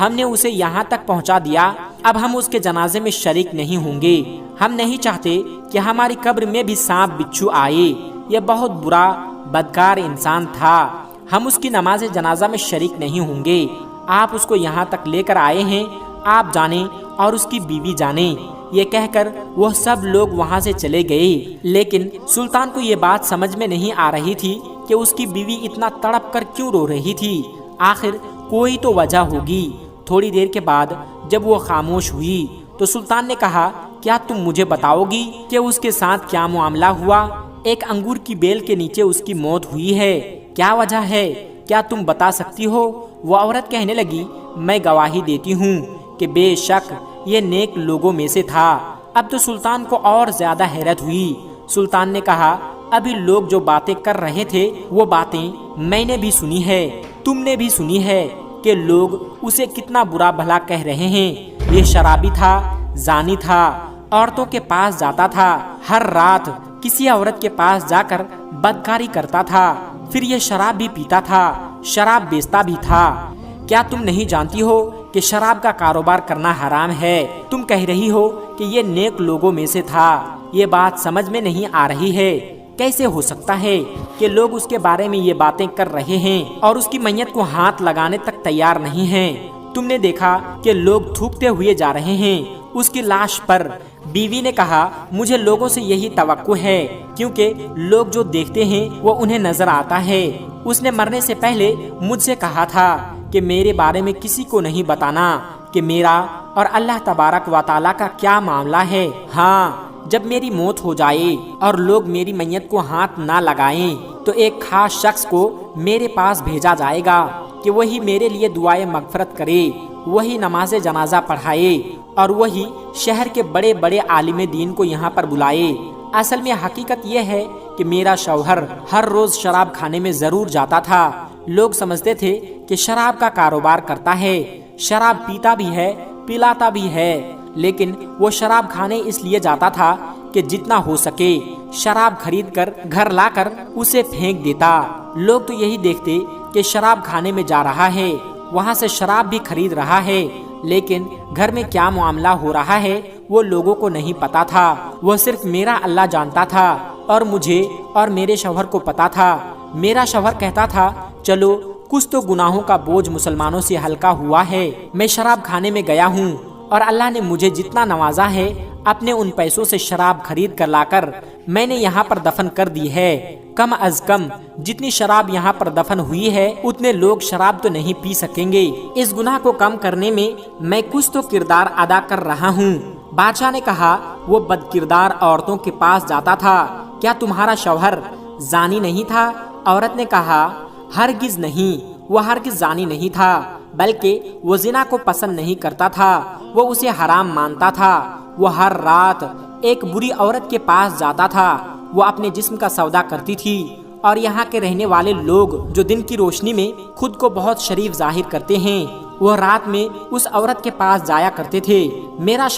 ہم نے اسے یہاں تک پہنچا دیا، اب ہم اس کے جنازے میں شریک نہیں ہوں گے۔ ہم نہیں چاہتے کہ ہماری قبر میں بھی سانپ بچھو آئے۔ یہ بہت برا بدکار انسان تھا، ہم اس کی نماز جنازہ میں شریک نہیں ہوں گے۔ آپ اس کو یہاں تک لے کر آئے ہیں، آپ جانیں اور اس کی بیوی جانیں۔ یہ کہہ کر وہ سب لوگ وہاں سے چلے گئے، لیکن سلطان کو یہ بات سمجھ میں نہیں آ رہی تھی کہ اس کی بیوی اتنا تڑپ کر کیوں رو رہی تھی۔ آخر کوئی تو وجہ ہوگی۔ تھوڑی دیر کے بعد جب وہ خاموش ہوئی تو سلطان نے کہا، کیا تم مجھے بتاؤ گی کہ اس کے ساتھ کیا معاملہ ہوا؟ ایک انگور کی بیل کے نیچے اس کی موت ہوئی ہے، کیا وجہ ہے؟ کیا تم بتا سکتی ہو؟ وہ عورت کہنے لگی، میں گواہی دیتی ہوں کہ بے شک یہ نیک لوگوں میں سے تھا۔ اب تو سلطان کو اور زیادہ حیرت ہوئی۔ سلطان نے کہا، ابھی لوگ جو باتیں کر رہے تھے وہ باتیں میں نے بھی سنی ہے، تم نے بھی سنی ہے کہ لوگ اسے کتنا برا بھلا کہہ رہے ہیں۔ یہ شرابی تھا، زانی تھا، عورتوں کے پاس جاتا تھا، ہر رات کسی عورت کے پاس جا کر بدکاری کرتا تھا، پھر یہ شراب بھی پیتا تھا، شراب بیچتا بھی تھا۔ کیا تم نہیں جانتی ہو کہ شراب کا کاروبار کرنا حرام ہے؟ تم کہہ رہی ہو کہ یہ نیک لوگوں میں سے تھا۔ یہ بات سمجھ میں نہیں آ رہی ہے، کیسے ہو سکتا ہے کہ لوگ اس کے بارے میں یہ باتیں کر رہے ہیں اور اس کی میت کو ہاتھ لگانے تک تیار نہیں ہیں؟ تم نے دیکھا کہ لوگ تھوکتے ہوئے جا رہے ہیں اس کی لاش پر۔ بیوی نے کہا، مجھے لوگوں سے یہی توقع ہے، کیونکہ لوگ جو دیکھتے ہیں وہ انہیں نظر آتا ہے۔ اس نے مرنے سے پہلے مجھ سے کہا تھا کہ میرے بارے میں کسی کو نہیں بتانا کہ میرا اور اللہ تبارک و تعالیٰ کا کیا معاملہ ہے۔ ہاں، جب میری موت ہو جائے اور لوگ میری میت کو ہاتھ نہ لگائیں تو ایک خاص شخص کو میرے پاس بھیجا جائے گا کہ وہی میرے لیے دعائے مغفرت کرے، وہی نماز جنازہ پڑھائے اور وہی شہر کے بڑے بڑے عالم دین کو یہاں پر بلائے۔ اصل میں حقیقت یہ ہے کہ میرا شوہر ہر روز شراب کھانے میں ضرور جاتا تھا۔ لوگ سمجھتے تھے کہ شراب کا کاروبار کرتا ہے، شراب پیتا بھی ہے، پلاتا بھی ہے، لیکن وہ شراب کھانے اس لیے جاتا تھا کہ جتنا ہو سکے شراب خرید کر گھر لا کر اسے پھینک دیتا۔ لوگ تو یہی دیکھتے کہ شراب کھانے میں جا رہا ہے، وہاں سے شراب بھی خرید رہا ہے، لیکن گھر میں کیا معاملہ ہو رہا ہے وہ لوگوں کو نہیں پتا تھا۔ وہ صرف میرا اللہ جانتا تھا اور مجھے اور میرے شوہر کو پتا تھا۔ میرا شوہر کہتا تھا، چلو کچھ تو گناہوں کا بوجھ مسلمانوں سے ہلکا ہوا ہے۔ میں شراب کھانے میں گیا ہوں اور اللہ نے مجھے جتنا نوازا ہے اپنے ان پیسوں سے شراب خرید کر لا کر میں نے یہاں پر دفن کر دی ہے۔ کم از کم جتنی شراب یہاں پر دفن ہوئی ہے اتنے لوگ شراب تو نہیں پی سکیں گے۔ اس گناہ کو کم کرنے میں میں کچھ تو کردار ادا کر رہا ہوں۔ بادشاہ نے کہا، وہ بد کردار عورتوں کے پاس جاتا تھا، کیا تمہارا شوہر زانی نہیں تھا؟ عورت نے کہا، ہرگز نہیں، وہ ہرگز زانی نہیں تھا، بلکہ وہ زنا کو پسند نہیں کرتا تھا، وہ اسے حرام مانتا تھا۔ وہ ہر رات ایک بری عورت کے پاس جاتا تھا، وہ اپنے جسم کا سودا کرتی تھی، اور یہاں کے رہنے والے لوگ جو دن کی روشنی میں خود کو بہت شریف ظاہر کرتے ہیں وہ رات میں اس عورت کے پاس جایا کرتے تھے۔ میرا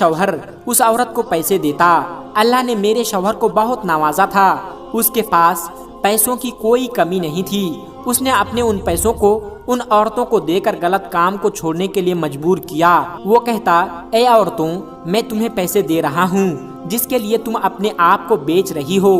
شوہر اس عورت کو پیسے دیتا۔ اللہ نے میرے شوہر کو بہت نوازا تھا، اس کے پاس پیسوں کی کوئی کمی نہیں تھی۔ اس نے اپنے ان پیسوں کو ان عورتوں کو دے کر غلط کام کو چھوڑنے کے لیے مجبور کیا۔ وہ کہتا، اے عورتوں، میں تمہیں پیسے دے رہا ہوں جس کے لیے تم اپنے آپ کو بیچ رہی ہو،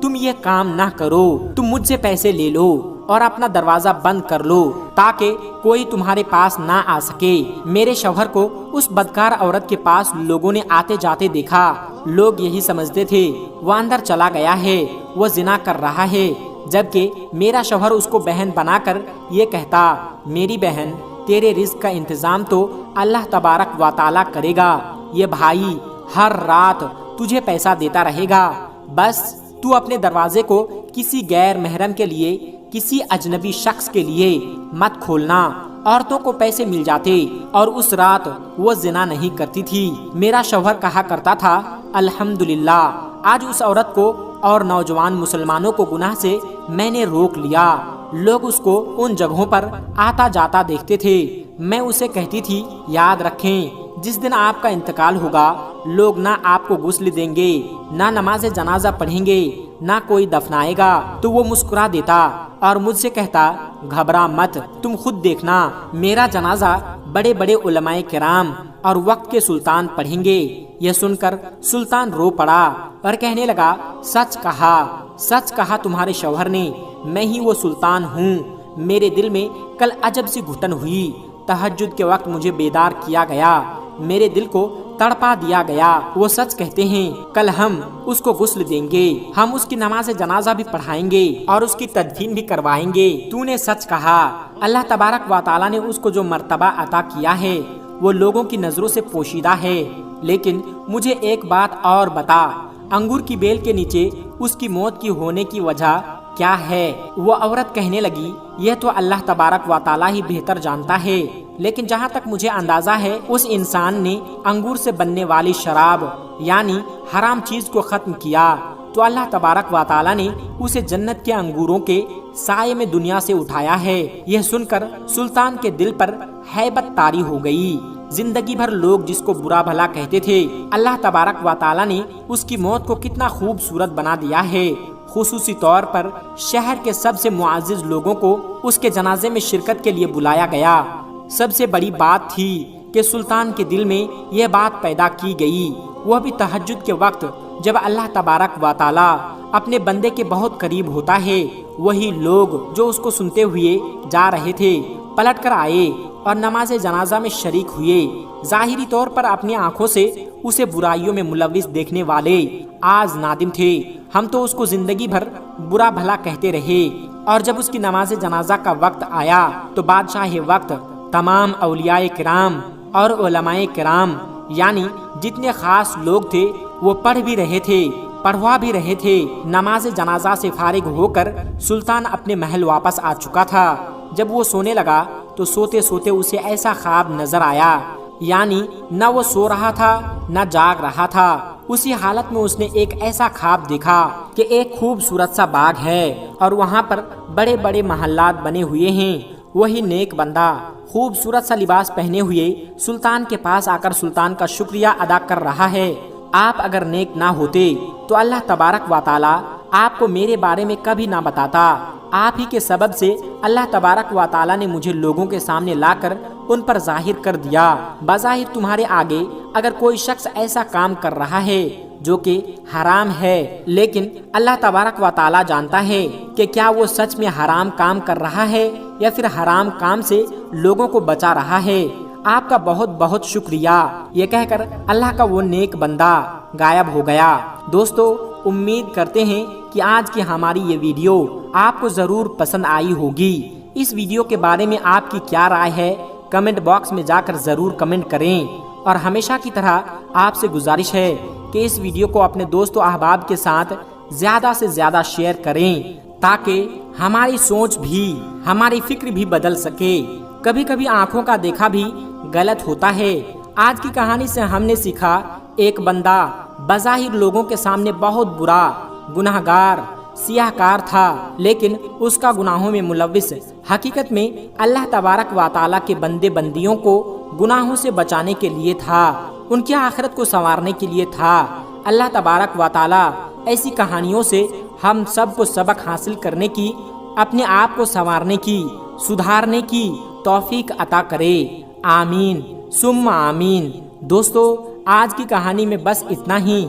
تم یہ کام نہ کرو، تم مجھ سے پیسے لے لو اور اپنا دروازہ بند کر لو تاکہ کوئی تمہارے پاس نہ آ سکے۔ میرے شوہر کو اس بدکار عورت کے پاس لوگوں نے آتے جاتے دیکھا۔ لوگ یہی سمجھتے تھے وہ اندر چلا گیا ہے، وہ زنا کر رہا ہے، جبکہ میرا شوہر اس کو بہن بنا کر یہ کہتا، میری بہن، تیرے رزق کا انتظام تو اللہ تبارک و تعالیٰ کرے گا۔ یہ بھائی ہر رات تجھے پیسہ دیتا رہے گا، بس تو اپنے دروازے کو کسی غیر محرم کے لیے، کسی اجنبی شخص کے لیے مت کھولنا۔ عورتوں کو پیسے مل جاتے اور اس رات وہ زنا نہیں کرتی تھی۔ میرا شوہر کہا کرتا تھا، الحمدللہ، آج اس عورت کو اور نوجوان مسلمانوں کو گناہ سے میں نے روک لیا۔ لوگ اس کو ان جگہوں پر آتا جاتا دیکھتے تھے۔ میں اسے کہتی تھی، یاد رکھیں، جس دن آپ کا انتقال ہوگا لوگ نہ آپ کو غسل دیں گے، نہ نماز جنازہ پڑھیں گے، نہ کوئی دفنائے گا تو وہ مسکرا دیتا اور مجھ سے کہتا گھبرا مت، تم خود دیکھنا میرا جنازہ بڑے بڑے علماء کرام اور وقت کے سلطان پڑھیں گے۔ یہ سن کر سلطان رو پڑا اور کہنے لگا سچ کہا تمہارے شوہر نے، میں ہی وہ سلطان ہوں۔ میرے دل میں کل عجب سی گھٹن ہوئی، تہجد کے وقت مجھے بیدار کیا گیا، میرے دل کو تڑپا دیا گیا۔ وہ سچ کہتے ہیں، کل ہم اس کو غسل دیں گے، ہم اس کی نماز جنازہ بھی پڑھائیں گے اور اس کی تدفین بھی کروائیں گے۔ تو نے سچ کہا۔ اللہ تبارک و تعالیٰ نے اس کو جو مرتبہ عطا کیا ہے وہ لوگوں کی نظروں سے پوشیدہ ہے، لیکن مجھے ایک بات اور بتا، انگور کی بیل کے نیچے اس کی موت کی ہونے کی وجہ کیا ہے؟ وہ عورت کہنے لگی یہ تو اللہ تبارک و تعالیٰ ہی بہتر جانتا ہے، لیکن جہاں تک مجھے اندازہ ہے اس انسان نے انگور سے بننے والی شراب یعنی حرام چیز کو ختم کیا تو اللہ تبارک و تعالیٰ نے اسے جنت کے انگوروں کے سائے میں دنیا سے اٹھایا ہے۔ یہ سن کر سلطان کے دل پر ہیبت طاری ہو گئی۔ زندگی بھر لوگ جس کو برا بھلا کہتے تھے، اللہ تبارک و تعالیٰ نے اس کی موت کو کتنا خوبصورت بنا دیا ہے۔ خصوصی طور پر شہر کے سب سے معزز لوگوں کو اس کے جنازے میں شرکت کے لیے بلایا گیا۔ سب سے بڑی بات تھی کہ سلطان کے دل میں یہ بات پیدا کی گئی، وہ بھی تہجد کے وقت جب اللہ تبارک و تعالیٰ اپنے بندے کے بہت قریب ہوتا ہے، وہی لوگ جو اس کو سنتے ہوئے جا رہے تھے پلٹ کر آئے اور نماز جنازہ میں شریک ہوئے۔ ظاہری طور پر اپنی آنکھوں سے اسے برائیوں میں ملوث دیکھنے والے آج نادم تھے، ہم تو اس کو زندگی بھر برا بھلا کہتے رہے، اور جب اس کی نماز جنازہ کا وقت آیا تو بادشاہ وقت تمام اولیاء کرام اور علماء کرام یعنی جتنے خاص لوگ تھے وہ پڑھوا بھی رہے تھے۔ نماز جنازہ سے فارغ ہو کر سلطان اپنے محل واپس آ چکا تھا۔ جب وہ سونے لگا تو سوتے سوتے اسے ایسا خواب نظر آیا، یعنی نہ وہ سو رہا تھا نہ جاگ رہا تھا۔ اسی حالت میں اس نے ایک ایسا خواب دیکھا کہ ایک خوبصورت سا باغ ہے اور وہاں پر بڑے بڑے محلات بنے ہوئے ہیں۔ وہی نیک بندہ خوبصورت سا لباس پہنے ہوئے سلطان کے پاس آ کر سلطان کا شکریہ ادا کر رہا ہے۔ آپ اگر نیک نہ ہوتے تو اللہ تبارک و تعالیٰ آپ کو میرے بارے میں کبھی نہ بتاتا۔ آپ ہی کے سبب سے اللہ تبارک و تعالیٰ نے مجھے لوگوں کے سامنے لا کر ان پر ظاہر کر دیا۔ بظاہر تمہارے آگے اگر کوئی شخص ایسا کام کر رہا ہے جو کہ حرام ہے، لیکن اللہ تبارک و تعالیٰ جانتا ہے کہ کیا وہ سچ میں حرام کام کر رہا ہے یا پھر حرام کام سے لوگوں کو بچا رہا ہے، آپ کا بہت بہت شکریہ۔ یہ کہہ کر اللہ کا وہ نیک بندہ غائب ہو گیا۔ دوستو، امید کرتے ہیں کہ آج کی ہماری یہ ویڈیو آپ کو ضرور پسند آئی ہوگی۔ اس ویڈیو کے بارے میں آپ کی کیا رائے ہے کمنٹ باکس میں جا کر ضرور کمنٹ کریں، اور ہمیشہ کی طرح آپ سے گزارش ہے کہ اس ویڈیو کو اپنے دوست و احباب کے ساتھ زیادہ سے زیادہ شیئر کریں تاکہ ہماری سوچ بھی ہماری فکر بھی بدل سکے۔ کبھی کبھی آنکھوں کا دیکھا بھی غلط ہوتا ہے۔ آج کی کہانی سے ہم نے سیکھا ایک بندہ بظاہر لوگوں کے سامنے بہت برا گناہگار سیاہ کار تھا، لیکن اس کا گناہوں میں ملوث حقیقت میں اللہ تبارک و تعالیٰ کے بندے بندیوں کو گناہوں سے بچانے کے لیے تھا، ان کی آخرت کو سنوارنے کے لیے تھا۔ اللہ تبارک و تعالیٰ ایسی کہانیوں سے ہم سب کو سبق حاصل کرنے کی، اپنے آپ کو سنوارنے کی، سدھارنے کی توفیق عطا کرے۔ آمین ثم آمین۔ دوستو، آج کی کہانی میں بس اتنا ہی۔